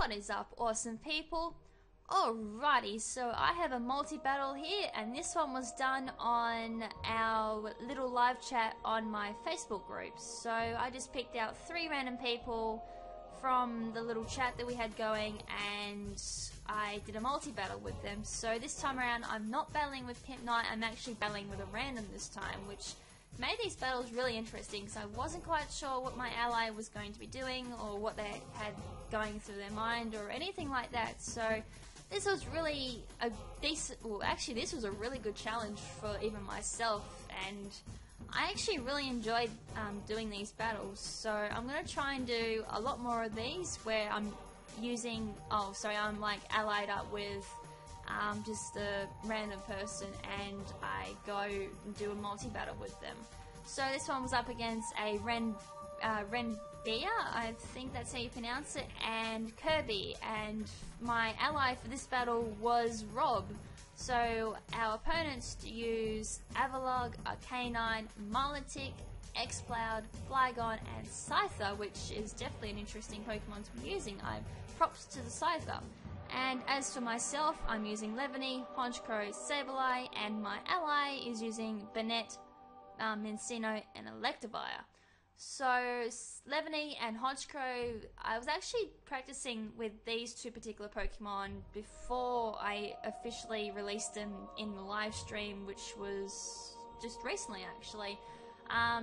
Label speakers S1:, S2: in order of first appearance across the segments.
S1: What is up, awesome people? Alrighty, so I have a multi-battle here, and this one was done on our little live chat on my Facebook group. So I just picked out 3 random people from the little chat that we had going, and I did a multi-battle with them. So this time around, I'm not battling with Pimp Knight, I'm actually battling with a random this time, which made these battles really interesting because I wasn't quite sure what my ally was going to be doing or what they had going through their mind or anything like that. So this was really a decent, well actually this was a really good challenge for even myself, and I actually really enjoyed doing these battles. So I'm going to try and do a lot more of these where I'm using, I'm like allied up with just a random person and I go and do a multi-battle with them. So this one was up against a Renbea, I think that's how you pronounce it, and Kirby, and my ally for this battle was Rob. So our opponents use Avalog, Arcanine, Milotic, Exploud, Flygon, and Scyther, which is definitely an interesting Pokemon to be using. Props to the Scyther. And as for myself, I'm using Levany, Honchkrow, Sableye, and my ally is using Banette, Minccino, and Electivire. So Levany and Honchkrow, I was actually practicing with these 2 particular Pokemon before I officially released them in the live stream, which was just recently actually,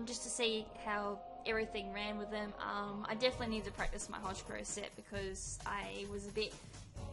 S1: just to see how everything ran with them. I definitely need to practice my Honchkrow set because I was a bit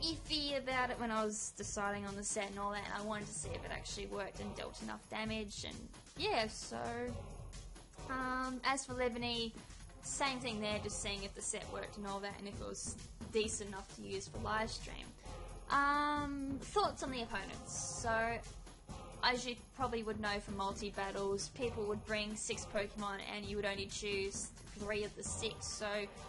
S1: iffy about it when I was deciding on the set and all that, and I wanted to see if it actually worked and dealt enough damage, and yeah, so as for Levany, same thing there, just seeing if the set worked and all that, and if it was decent enough to use for live stream. Thoughts on the opponents. So as you probably would know from multi-battles, people would bring 6 Pokemon and you would only choose 3 of the 6, so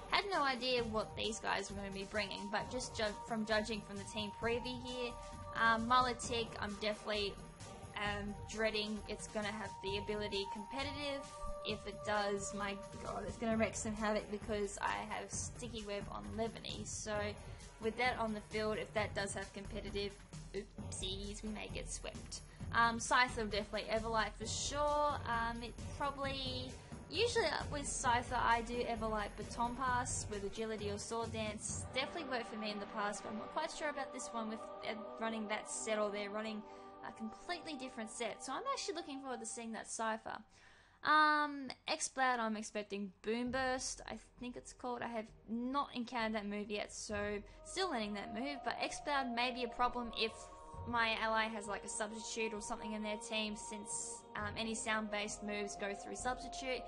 S1: had no idea what these guys were going to be bringing, but just from judging from the team preview here, Milotic, I'm definitely dreading it's going to have the ability competitive. If it does, my god, it's going to wreak some havoc because I have Sticky Web on Levany, so with that on the field, if that does have competitive, oopsies, we may get swept. Scyther definitely Everlight for sure. It probably, usually with Scyther I do Everlight Baton Pass with Agility or Sword Dance. Definitely worked for me in the past, but I'm not quite sure about this one with running that set, or they're running a completely different set. So I'm actually looking forward to seeing that Cypher. Exploud, I'm expecting Boom Burst, I think it's called. I have not encountered that move yet, so still learning that move, but Exploud may be a problem if my ally has like a substitute or something in their team, since any sound-based moves go through substitute.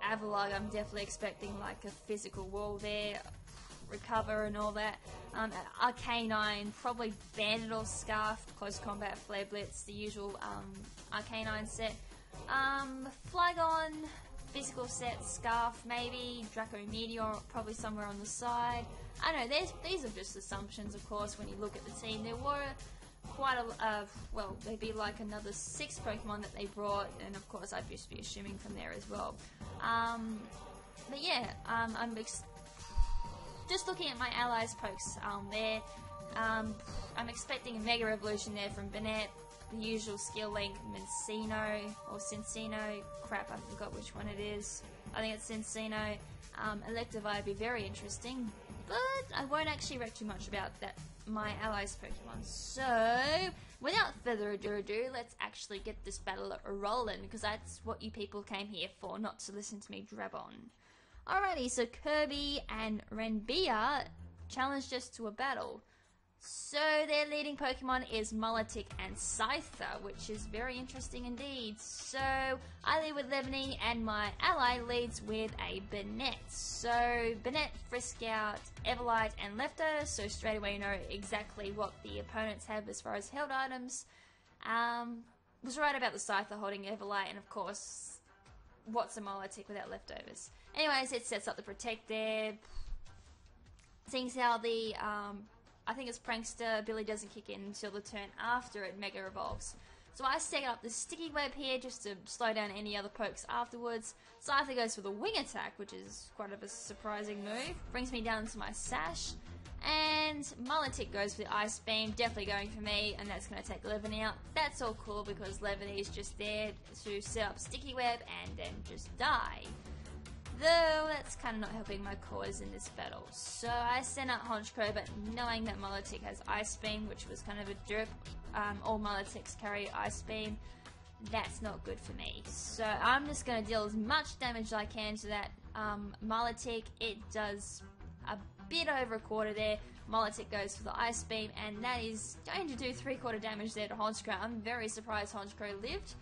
S1: Avalog, I'm definitely expecting like a physical wall there, recover and all that. Arcanine, probably Bandit or Scarf, Close Combat, Flare Blitz, the usual Arcanine set. Flygon, physical set, Scarf maybe, Draco Meteor probably somewhere on the side. I don't know, these are just assumptions of course when you look at the team. There were quite a, well, there'd be like another 6 Pokemon that they brought, and of course I'd just be assuming from there as well. But yeah, I'm just looking at my allies' pokes there. I'm expecting a Mega Evolution there from Banette, the usual skill link, Minccino or Cinccino, crap, I forgot which one it is. I think it's Cinccino. Electivire would be very interesting, but I won't actually wreck too much about that, my allies' Pokemon. So, without further ado, let's actually get this battle rolling, because that's what you people came here for, not to listen to me drab on. Alrighty, so Kirby and Renbea challenged us to a battle. So their leading Pokemon is Milotic and Scyther, which is very interesting indeed. So I lead with Levany and my ally leads with a Banette. So Banette, Friscout, Everlight and Leftovers, so straight away you know exactly what the opponents have as far as held items. Was right about the Scyther holding Everlight, and of course, what's a Milotic without Leftovers? Anyways, it sets up the Protect there. Seeing how the I think it's Prankster ability doesn't kick in until the turn after it Mega Evolves. So I set up the Sticky Web here just to slow down any other pokes afterwards. Scyther goes for the Wing Attack, which is quite of a surprising move. Brings me down to my Sash. And Molitic goes for the Ice Beam, definitely going for me, and that's going to take Levany out. That's all cool because Levany is just there to set up Sticky Web and then just die. Though that's kind of not helping my cause in this battle. So I sent out Honchkrow, but knowing that Molitic has Ice Beam, which was kind of a derp, all Molitics carry Ice Beam, that's not good for me. So I'm just going to deal as much damage as I can to that Molitic. It does a bit over a quarter there. Molitic goes for the Ice Beam, and that is going to do 3/4 damage there to Honchkrow. I'm very surprised Honchkrow lived.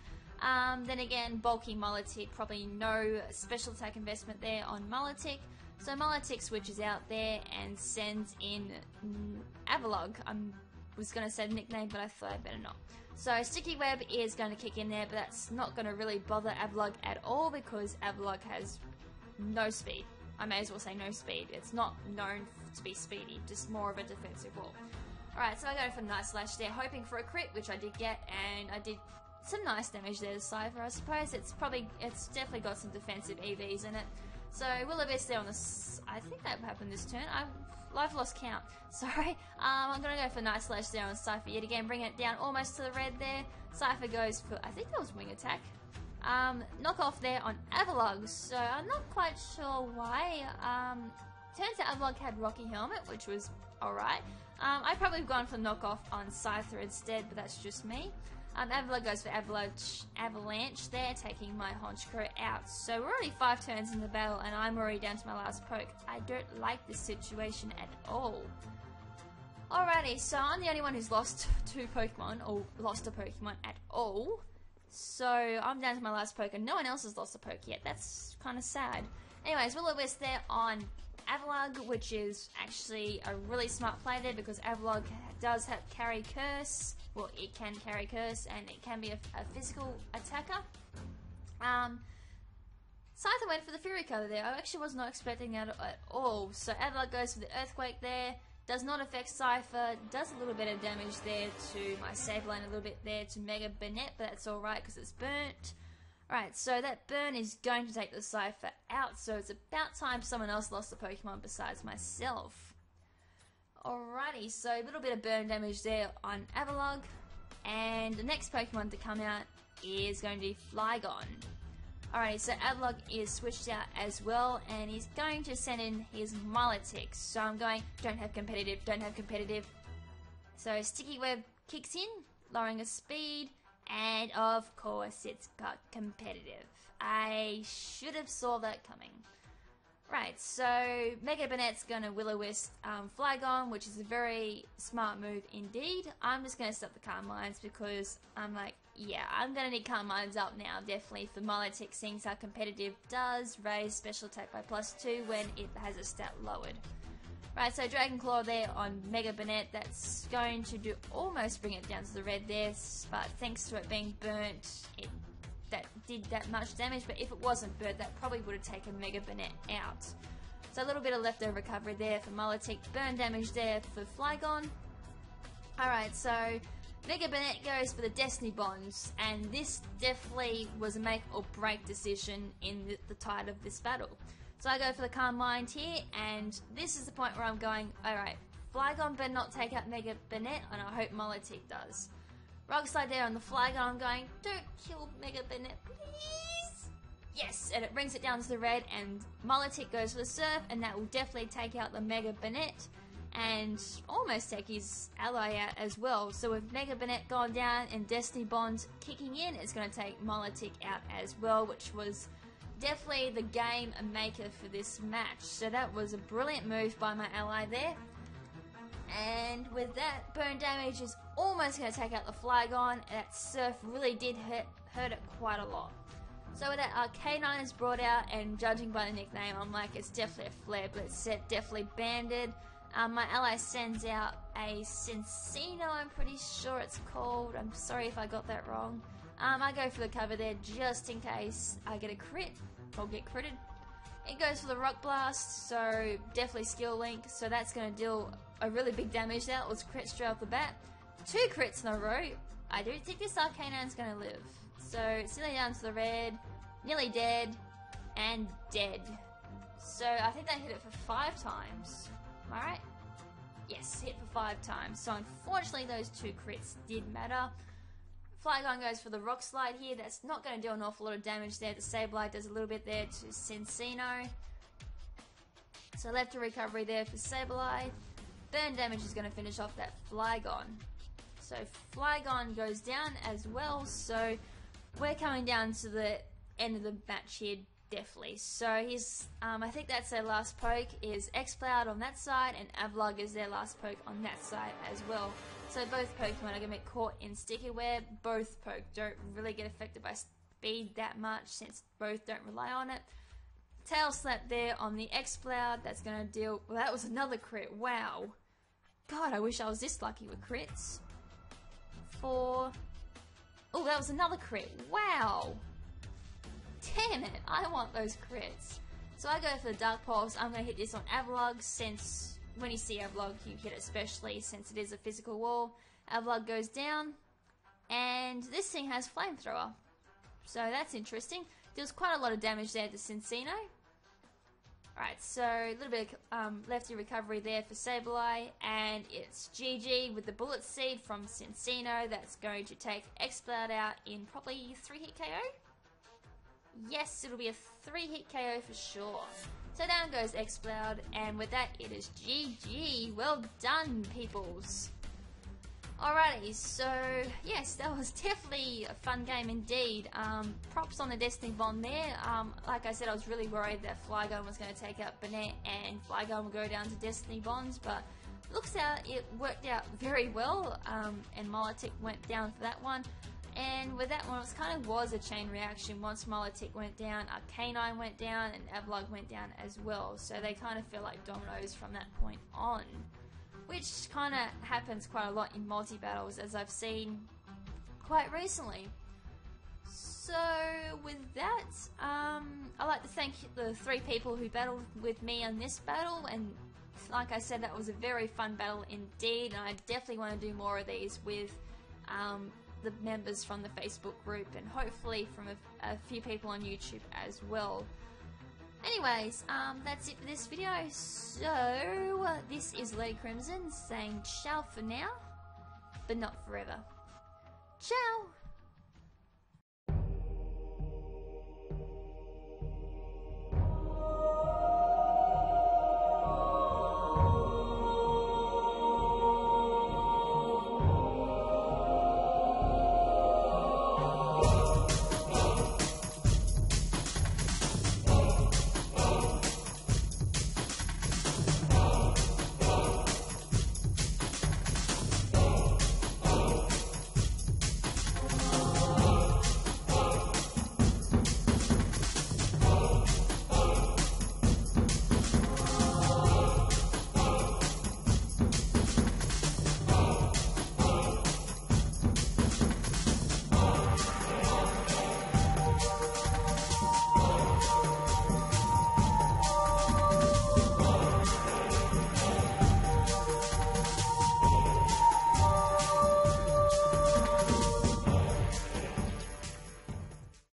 S1: Then again, bulky Molitic, probably no special attack investment there on Molitic. So Molitic switches out there and sends in Avalog. I was going to say the nickname, but I thought I better not. So Sticky Web is going to kick in there, but that's not going to really bother Avalog at all because Avalog has no speed. I may as well say no speed. It's not known to be speedy, just more of a defensive wall. Alright, so I go for Night Slash there, hoping for a crit, which I did get, and I did some nice damage there to Cypher, I suppose. It's definitely got some defensive EVs in it. So Will-O-Wisp there on the... I think that happened this turn. I've lost count. Sorry. I'm going to go for Night Slash there on Cypher yet again, bring it down almost to the red there. Cypher goes for... I think that was Wing Attack. Knock off there on Avalog, so I'm not quite sure why. Turns out Avalog had Rocky Helmet, which was alright. I'd probably have gone for knock off on Scyther instead, but that's just me. Avalog goes for Avalanche there, taking my Honchkrow out. So we're already 5 turns in the battle, and I'm already down to my last poke. I don't like this situation at all. Alrighty, so I'm the only one who's lost 2 Pokemon, or lost a Pokemon at all. So I'm down to my last poke, and no one else has lost a poke yet. That's kind of sad. Anyways, Will-O-Wisp there on Avalog, which is actually a really smart play there because Avalog does have carry Curse. Well, it can carry Curse, and it can be a physical attacker. Scyther went for the Fury Cutter there. I actually was not expecting that at all. So Avalog goes for the Earthquake there. Does not affect Cypher, does a little bit of damage there to my Sableye, a little bit there to Mega Banette, but that's alright because it's burnt. Alright, so that burn is going to take the Cypher out, so it's about time someone else lost a Pokemon besides myself. Alrighty, so a little bit of burn damage there on Avalog, and the next Pokemon to come out is going to be Flygon. Alrighty, so Avalog is switched out as well, and he's going to send in his Molitic. So I'm going, don't have competitive. So Sticky Web kicks in, lowering his speed, and of course it's got competitive. I should have saw that coming. Right, so Mega Banette's going to Will-O-Wisp Flygon, which is a very smart move indeed. I'm just going to stop the Calm Minds because I'm like, yeah, I'm going to need Calm Minds up now, definitely, for Molitic, seeing how competitive does raise special attack by +2 when it has a stat lowered. Right, so Dragon Claw there on Mega Banette, that's going to do almost bring it down to the red there, but thanks to it being burnt, that did that much damage, but if it wasn't burnt, that probably would have taken Mega Banette out. So a little bit of leftover recovery there for Molitic, burn damage there for Flygon. Alright, so Mega Banette goes for the Destiny Bonds, and this definitely was a make or break decision in the tide of this battle. So I go for the Calm Mind here, and this is the point where I'm going, alright, Flygon better not take out Mega Banette, and I hope Molitic does. Rock Slide there on the Flygon, I'm going, don't kill Mega Banette, please! Yes, and it brings it down to the red, and Molitic goes for the Surf, and that will definitely take out the Mega Banette, and almost take his ally out as well. So with Mega Banette gone down and Destiny Bonds kicking in, it's going to take Molitic out as well, which was definitely the game maker for this match. So that was a brilliant move by my ally there. And with that, burn damage is almost going to take out the Flygon. That Surf really did hurt it quite a lot. So with that, K9 is brought out, and judging by the nickname, I'm like, it's definitely a Flare Blitz set, definitely banded. My ally sends out a Cincino, I'm pretty sure it's called. I'm sorry if I got that wrong. I go for the cover there just in case I get a crit, or get critted. It goes for the Rock Blast, so definitely Skill Link, so that's going to deal a really big damage there. It was crit straight off the bat. 2 crits in a row. I do think this Arcanine's going to live. So it's nearly down to the red, nearly dead, and dead. So I think they hit it for 5 times. Am I right? Yes, hit for 5 times. So unfortunately those 2 crits did matter. Flygon goes for the Rock Slide here. That's not going to do an awful lot of damage there. The Sableye does a little bit there to Cincino. So left to recovery there for Sableye. Burn damage is going to finish off that Flygon. So Flygon goes down as well. So we're coming down to the end of the match here, definitely. So he's, I think that's their last poke is X-Cloud on that side, and Avlog is their last poke on that side as well. So both Pokemon are going to get caught in Sticky Web. Both poke don't really get affected by speed that much since both don't rely on it. Tail Slap there on the X-Cloud. That's going to deal... Well, that was another crit. Wow. God, I wish I was this lucky with crits. 4... Oh, that was another crit. Wow. Damn it. I want those crits. So I go for the Dark Pulse. I'm going to hit this on Avlog since... When you see Avlog, you hit it especially since it is a physical wall. Avlog goes down, and this thing has Flamethrower. So that's interesting. Deals quite a lot of damage there to Cincino. Alright, so a little bit of lefty recovery there for Sableye, and it's GG with the Bullet Seed from Cincino. That's going to take X-Cloud out in probably 3-hit KO? Yes, it'll be a 3-hit KO for sure. So down goes X-Cloud, and with that it is GG. Well done, peoples. Alrighty, so yes, that was definitely a fun game indeed. Props on the Destiny Bond there. Like I said, I was really worried that Flygon was going to take out Banette and Flygon will go down to Destiny Bonds, but looks out it worked out very well, and Molotov went down for that one. And with that one, it kind of was a chain reaction. Once Molotov went down, Arcanine went down, and Avlog went down as well. So they kind of feel like dominoes from that point on, which kind of happens quite a lot in multi-battles, as I've seen quite recently. So with that, I'd like to thank the 3 people who battled with me on this battle, and like I said, that was a very fun battle indeed, and I definitely want to do more of these with the members from the Facebook group, and hopefully from a few people on YouTube as well. Anyways, that's it for this video. So this is Lady KrimZen saying ciao for now, but not forever. Ciao!